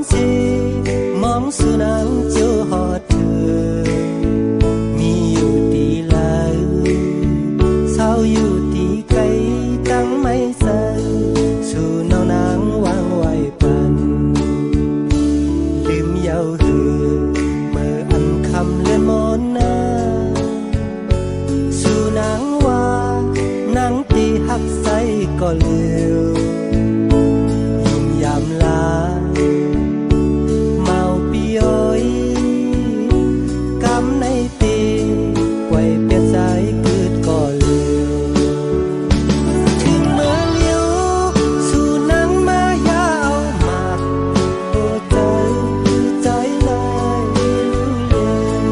เจมองสุนังเจ้าหอดเธอมีอยู่ตีลายเศร้าอยู่ตีไกลตั้งไม่ใส่สู่เนานางวางไว้ปันลืมเยาหือเมื่ออันคำเลื่อนมนนาสู่นางว่านางตีหักใส่ก็เลือยุ่มยามลาเมาปีย้อยกำในตีไว้เปียใจเกิดก็เลือถึงเมื่อเลี้ยวสู่นางมายาวมาโอ้ใจใจลายรู้เลือ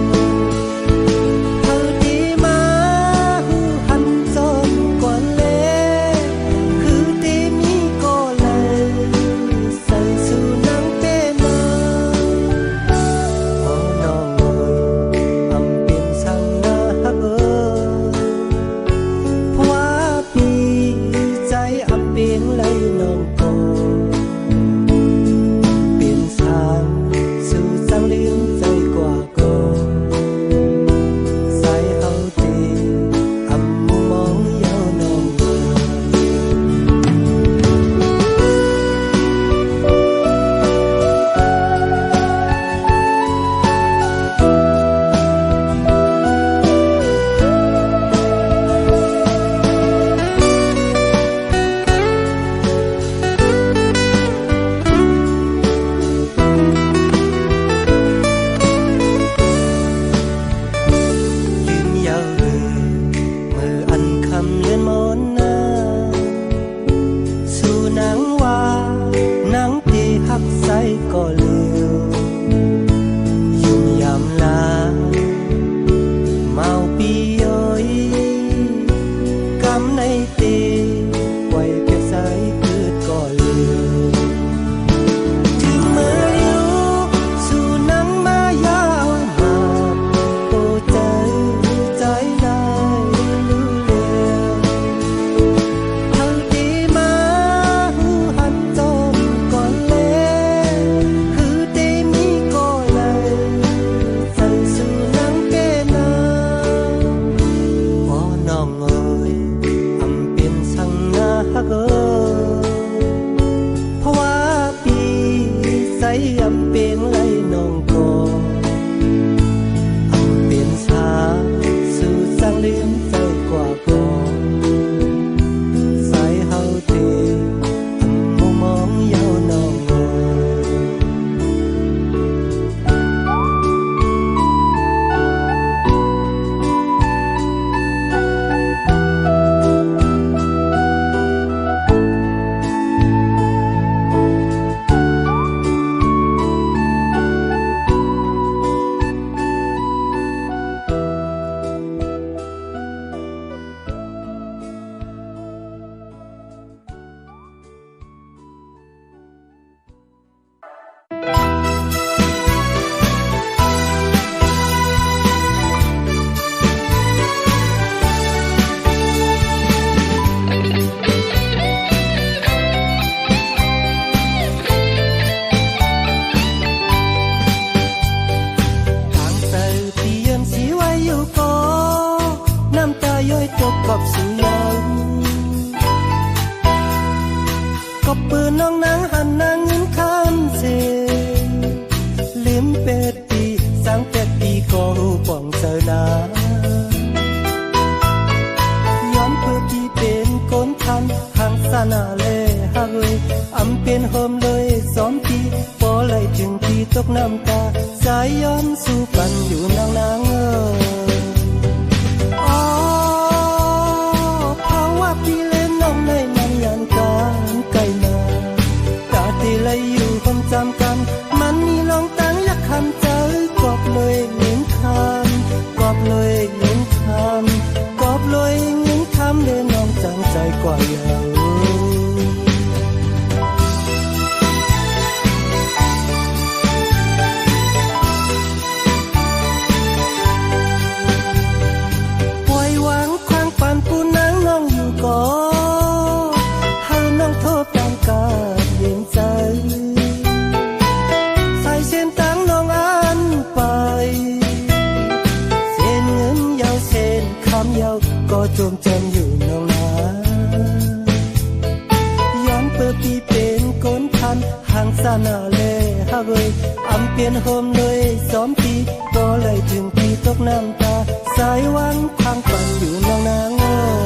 เธอดีมาหูหันจนกว่าเล่คือตีมีก็เลยใส่สู่นางเป็นมาพอน้องเอ่ยอำเป็นช่างน่าฮักเพราะว่าปีใจอำเป็นไหลน้องก็เป็นช่างสู่จังลืมใจกว่าก็ใส่เฮาตีอำมุมองเยาน้องก็ลืมเยาเอ่ยเมื่ออันคำเลื่อนมนนาสู่นางว่านางตีหักใส่ก็เลือยุ่มยามลาเมาปีย้อยกำในตีไว้เปียกใสเกิดก็เลือถึงเมื่อเลี้ยวสู่นางมายาวมาโอ้ใจใจลายรู้เลือเธอดีมาหูหันจนก่อนเล่คือตีมีก็เลยใส่สู่นางเป็นนาพอน้องเอ่ยอำเป็นช่างน่าฮักเพราะว่าปีใส่อำเป็นไหลน้องก็อำเป็นชาสู่จังลืมใจกว่าก็ใส่เฮาตีอำมุมองเยาน้องเอ่ย กอบสุยังกอบปืนน้องนางหันนางเงินคำเสลืมเป็ดปีสังเป็ดปีก็หูป่องเจอนาย้อนเพื่อปีเป็นคนทันทางสนาเลฮักเลยอำเป็นโฮมเลย2 ปีพอไหลถึงปีตกน้ำตาสายย้อนสู่ปันอยู่นางนางปีเล่นน้องในมันยันกันไกลนากาตีไหลอยู่คงจำกันมันมีลองตั้งยักคำเจอกอบเลยเงินคำกอบเลยเงินคำกอบเลยเงินคำเล่นน้องจังใจกว่าเยา ฮักเอ้ยอำเปลี่ยนโฮมเลย2 ปีบ่เลยถึงปีตกน้ำตาสายหวังทางฝันอยู่น้องนางโง่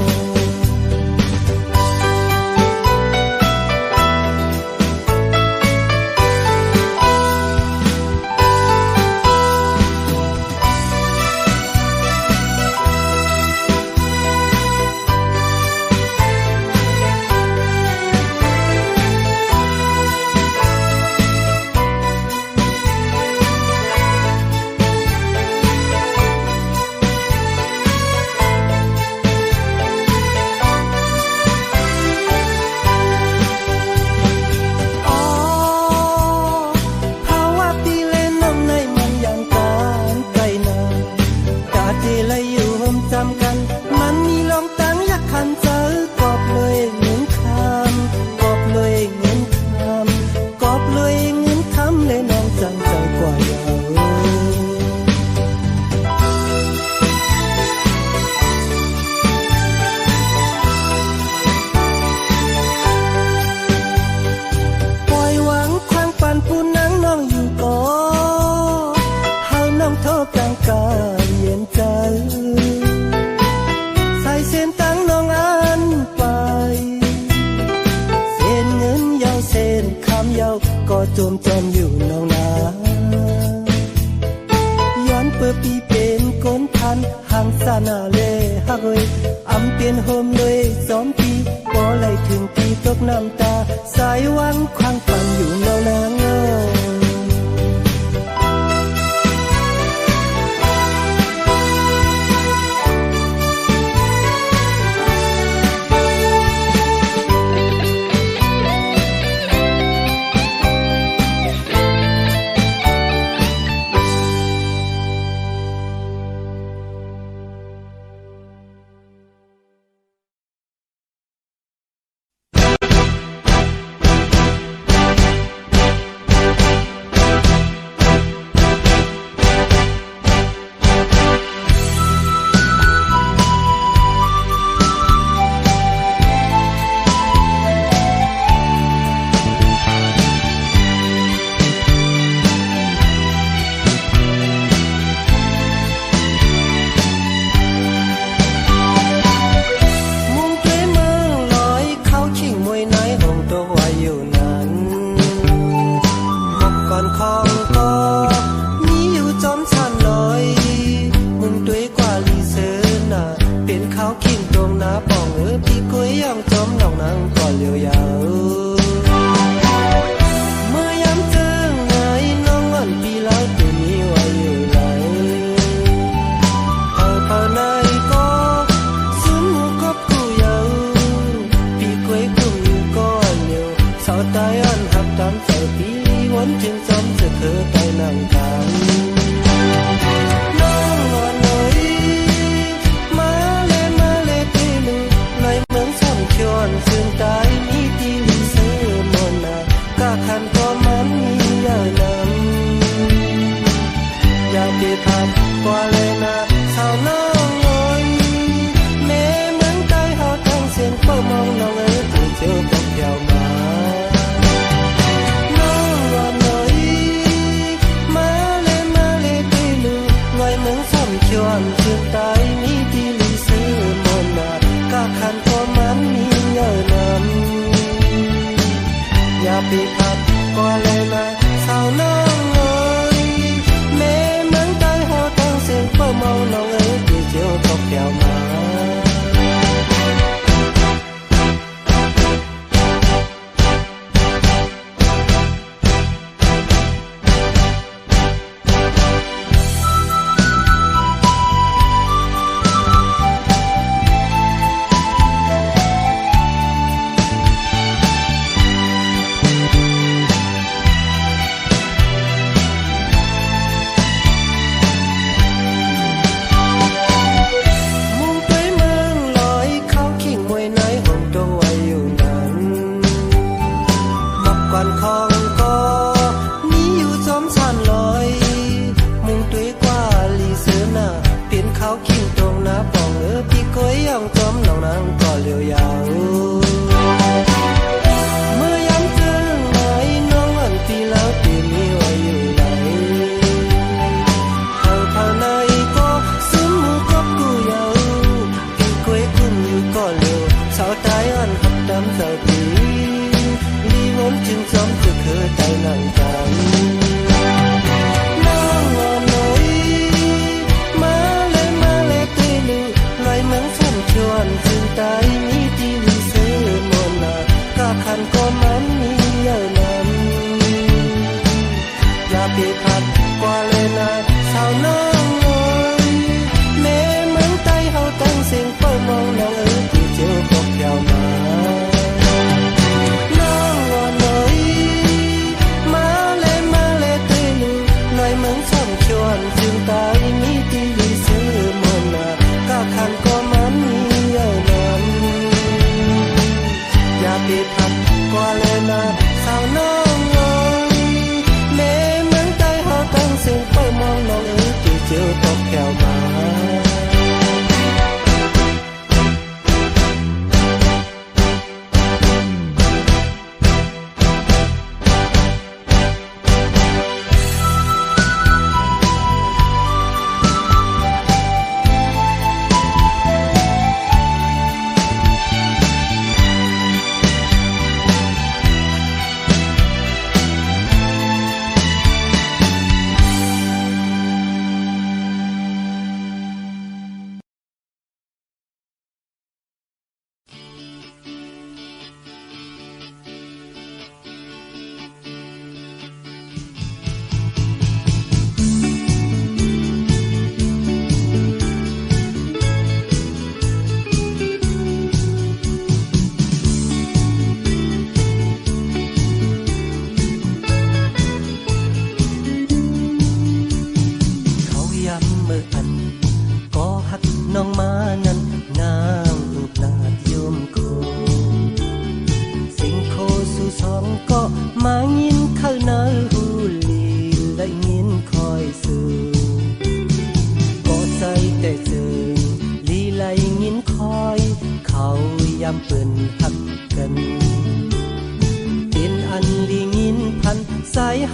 จมจมอยู่น้องนาย้อนเปิดปีเป็นก้นพันห่างสานาเลฮักเอ้ยอำเปลี่ยนโฮมเลย2 ปีบ่ไหลถึงปีตกน้ำตาสายหวังควางฝันอยู่น้องนางเอ้ยม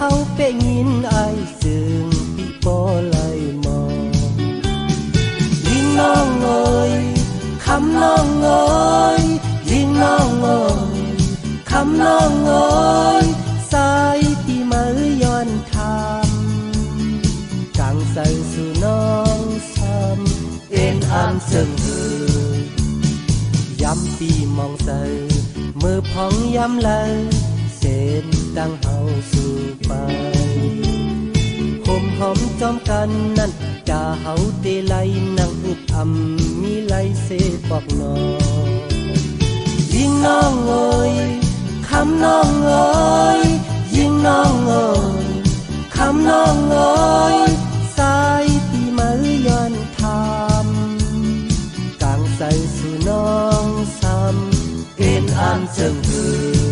าเปยินอายจึงปีโปไลมองยิงน้องเอ๋ยคำน้องเอ๋ยยิงน้องเอ๋ยคำน้องเอ๋ยสายตีมือย้อนทำกางใส่สู่น้องซ้ำเอ็นอันเสิงหือย้ำปีมองใส่มือพองย้ำเลยเส้นดังเฮาสู่ไปห่มหอมจอมกันนั่นกาเฮาเตไลนั่งอึดอำมีไหลเสบอกน้องยิงน้องเอ๋ยคำน้องเอ๋ยยิงน้องเอ๋ยคำน้องเอ๋ยสายตีมือย้อนทำกางใส่สู่น้องซ้ำเอ็นอันเจิงหือ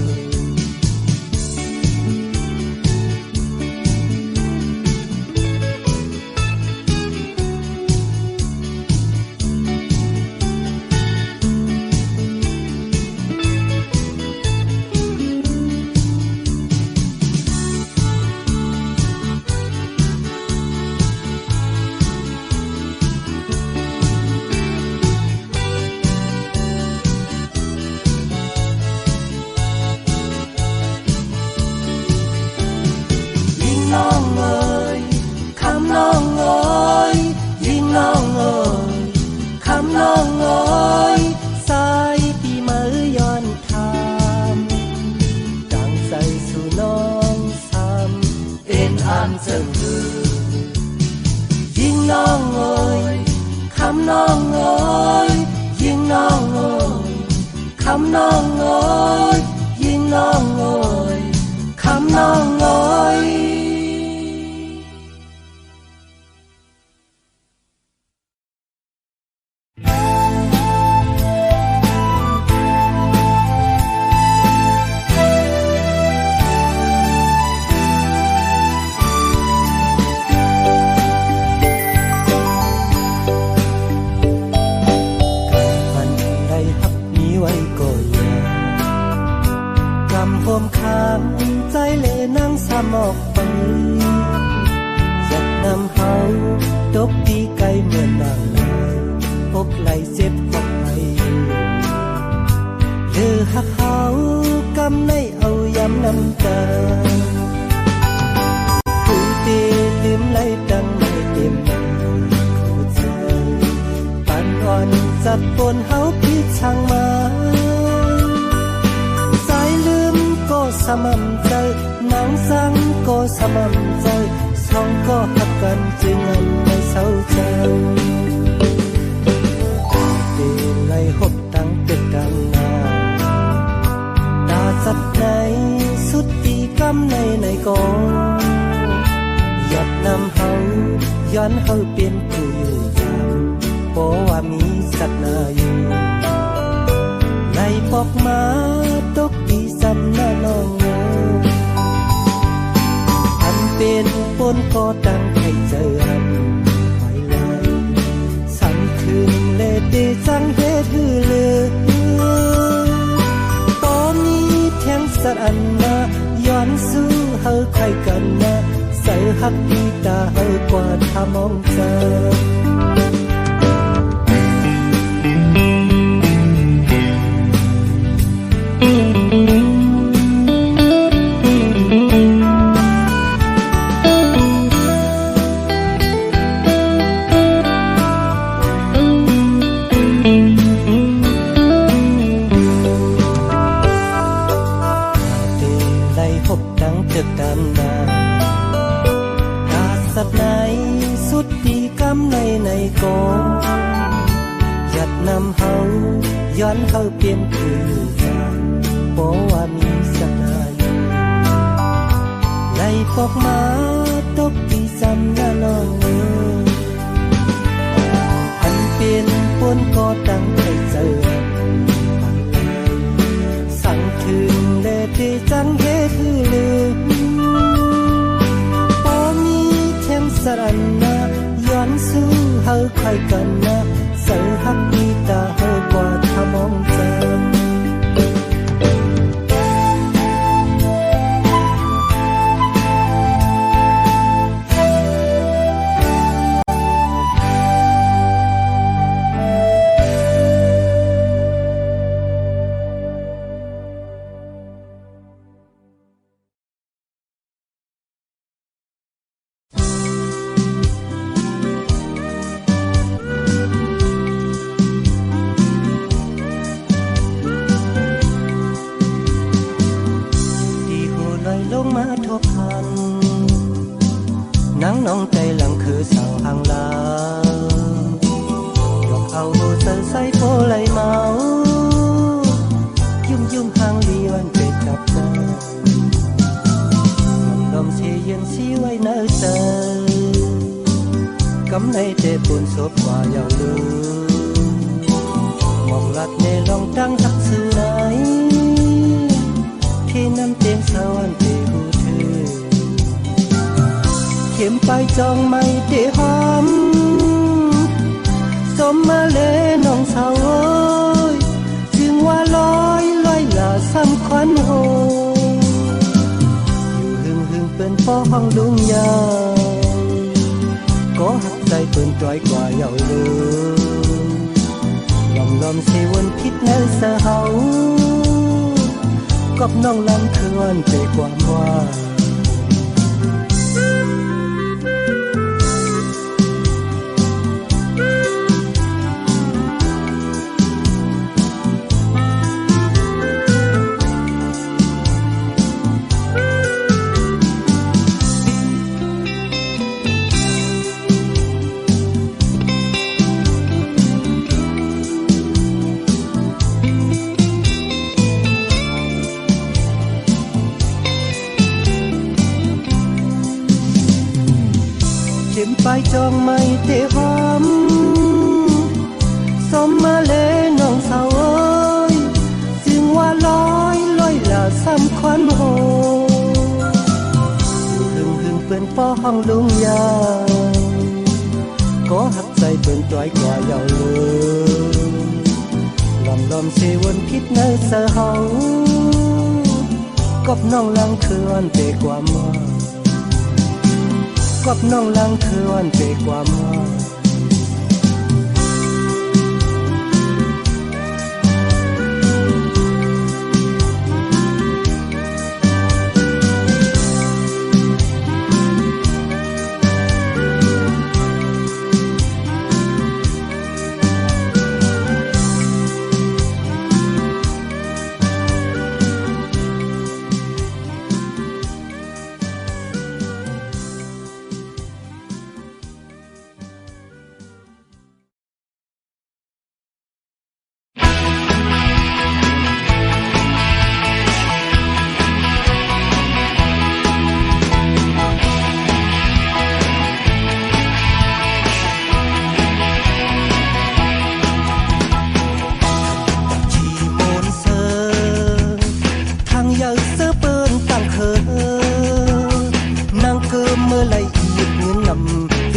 ยิงน้องเอ๋ยคำน้องเอ๋ยยิงน้องเอ๋ยคำน้องเอ๋ยยิงน้องเอ๋ยคำน้องเอ๋ยใจเลนั่งสามออกไปอยากนำเฮาตกตีไกลเหมือนนางลายพบไหลเจ็บพบไปเลือหักเฮากำในเอายำน้ำตาคือเตลืมไหลดังไม่เต็มเข้าใจปันอ่อนจับปนเฮาพิช่างมาสม่ำใจนางสังก็สม่ำใจสองก็หักกันจึงอันไม่เศร้าใจเดลัยหบตั้งเป็ดดังนาตาสัดในสุดตีกำในก็หยัดนำเฮาย้อนเฮาเป็นผู้อยู่ยามเพราะว่ามีสัตว์นาอยู่ไล่ปอกมาตกตีซ้ำหน้าน้องอันเป็นปนก็ตั้งให้เจออันไว้ไล่สั่งคืนเลเดจังเฮ็ดฮือเลือตอนนี้แทงสัตว์อันนาย้อนสู้เฮาใครกันนะใส่หักปีตาเฮากว่าถ้ามองเจอย้อนเฮาเปลี่ยนผู้อยู่ยามเพราะว่ามีสักนาอยู่ไล่ปอกมาตกตีซ้ำหน้าน้องอันเป็นปนก็ตั้งให้เจอสั่งคืนเลเทจังเฮ็ดฮือลืมบ่มีเทียงสรันนะย้อนสู้เฮาใครกันนะใส่หักปีตาเฮากว่าถ้ามองเจอ นังน้องใจหลังคือสาวห่างลาดอกเอาเธอใส่โพไหลเมายุ่มห่างลีวันเป็ดจับใจลมเสียเย็นสีไว้เนื้อเธอกำในเตะปุ่นศพว่าเยาวลืมองลัดในลองตั้งทักสื่อไหนที่น้ำเต็มสวรรค์เตะหูเธอเข็มไปจองไม่เตะหอมสมมาเลน้องสาวเอ้ยจึงว่าลอยลาซ้ำควันโหอยู่หึงเป็นพ่อห้องลุงยาก็หักใจเปิ้นจ้อยกว่าเยาเลยลมเสวนพิษในเสาเฮากับน้องลำเคือนไปความว่าเข็มไปจองไม่เตะหอมสมมาเลน้องสาวเอ้ยจึงว่าลอยลาซ้ำควันโหอยู่หึงเป็นพ่อห้องลุงยาก็หักใจเป็นจ้อยกว่าเยาเลยลมเสวนพิษในเสาเฮากับน้องลังเคือนไปความว่ากับน้องลังคือวันเปความว่า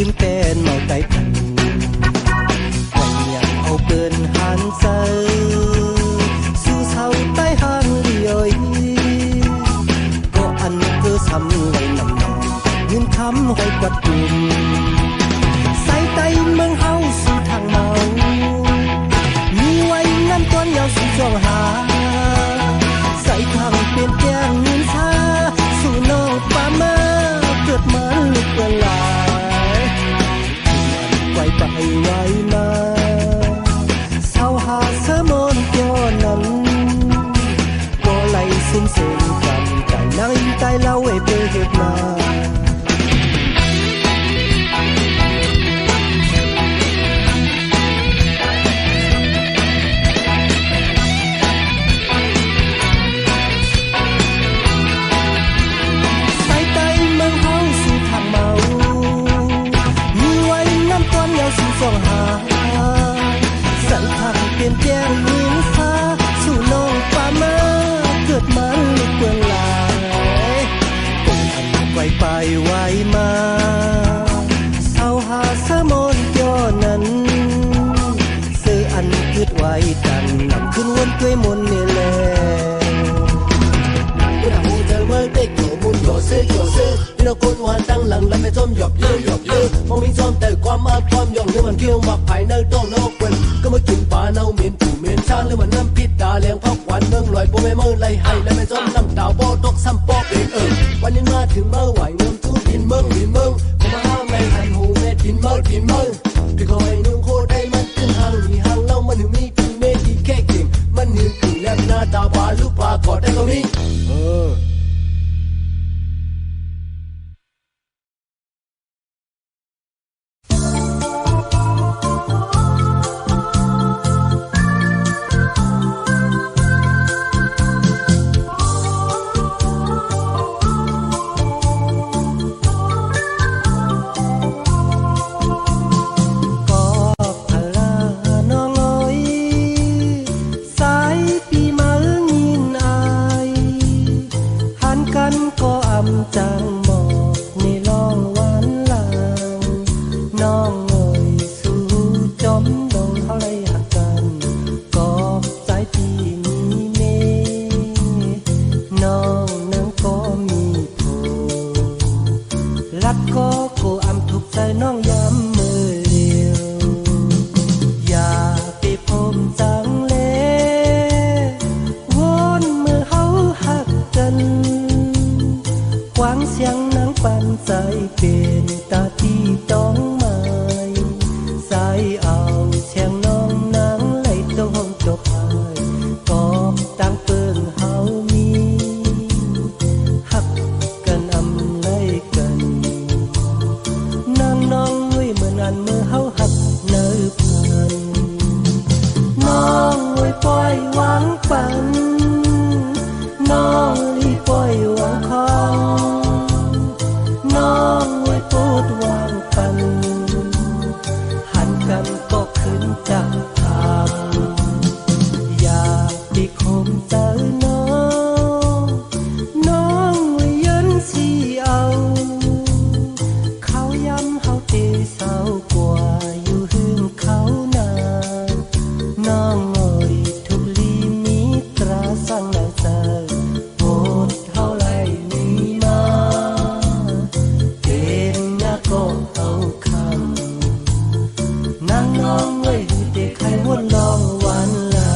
ตื่นเต้นเมาใจพันวันยังเอาเปินหันใจสู่เสาใต้ห้างเดียวก็อันเกือซ้ำไว้นำเงินคำให้กวัดกุมใส่ใจเมืองเฮาสู่ทางเมามีไว้น้ำต้นยาวสู่ช่องหาใส่ทางเปลี่ยนแปลงเงินชาสู่น้องป่ามาเกิดมาลุกเปลาไปไว้มาเศร้าหาเสมอนย้อนนั้นก็ไหลสุ่มเส้นกันใจนางใจเล่าให้เปเหตุมาใส่ใจเมืองเฮาสู่ทางเมาสู่ส่องหาสันทางเปลี่ยนแปลงหญิงฟ้าสู่น้องป่ามาเกิดมาลุกเปื้อนลายปงอันไปไว้มาเศร้าหาสมนย้อนนั้นซื้ออันคิดไว้จันนำขึ้นวนด้วยมนต์นี่แหละเราโกนวันตั้งหลังและไม่จมหยอบเยื่อมองมีจอมแต่ความมาความยองเรื่องมันเกี่ยวมาภายในต้องนอกเป็นก็มากินปลาเน่าเหม็นถูเหม็นชาหรือมันน้ำพิษตาเลี้ยงพักวันเมืองลอยโบไม่เมื่อไรให้และไม่จมน้ำดาวโบตกซ้ำปอกเองวันนี้มาถึงเมื่อไหวเงินทุนดินเมืองก็มาห้ามในหันหูแม่ดินเมืองพี่คอยนุ่งโคได้มันขึ้นห่างมีห่างเล่ามันถึงมีคือเมดีแค่เก่งมันหือคือแลบหน้าตาบาลูกปลากอดได้ก็มี ลัดก็โกอำถูกใจน้องย้ำมือเลียวอย่าไปพมจังเลวนมือเฮาหักกันกวางเสียงนางปันใจเป็นตาที่ต้องหมายสายเอาเสียงน้องนางไหลตรงจบหายกอบตั้งเปิงเฮามีหักกันอำไลกันนางน้องไว้เมื่อนานเมื่อเฮาหักเนื้อพันน้องไว้ปล่อยวางปันน้องลีปล่อยวางคองน้องไว้โปรดวางปันหันกันก็ขึ้นจากทางอย่าไปคมเจอน้องน้องไว้ยันสีเอาเขาย้ำเฮาเตเศร้ากว่าอยู่หึงเขานาน้องเอ่ยทุกลีมีตราสั่งนางเจอโปรดเฮาไล่มีมาเป็นยาก็เอาคำนางน้องเอ่ยเด็กใครวนลองวันลา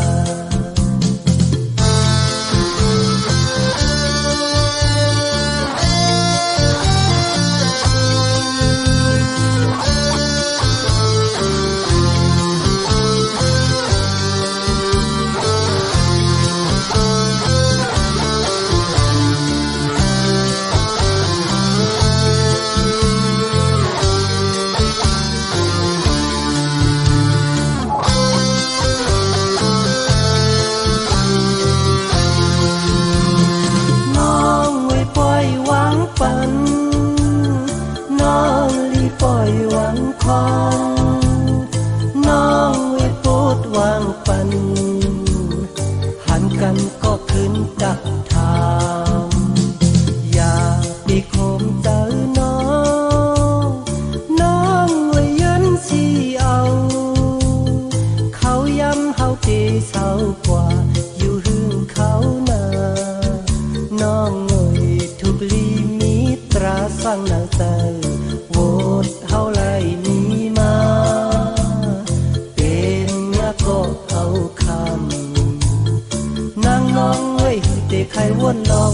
ปันน้องลีปล่อยวางคองน้องไว้โปรดวางปันหันกันก็ขึ้นดักทางอย่าไปคมเจอน้องน้องไว้ยันสีเอาเขาย้ำเฮาเตเศร้ากว่าอยู่หึงเขานาน้องเอ่ยทุกลีตราสั่งนางเตอโวดเฮาไล่มีมาเป็นยาก็เอาคำนางน้องไว้เตใครวนลอง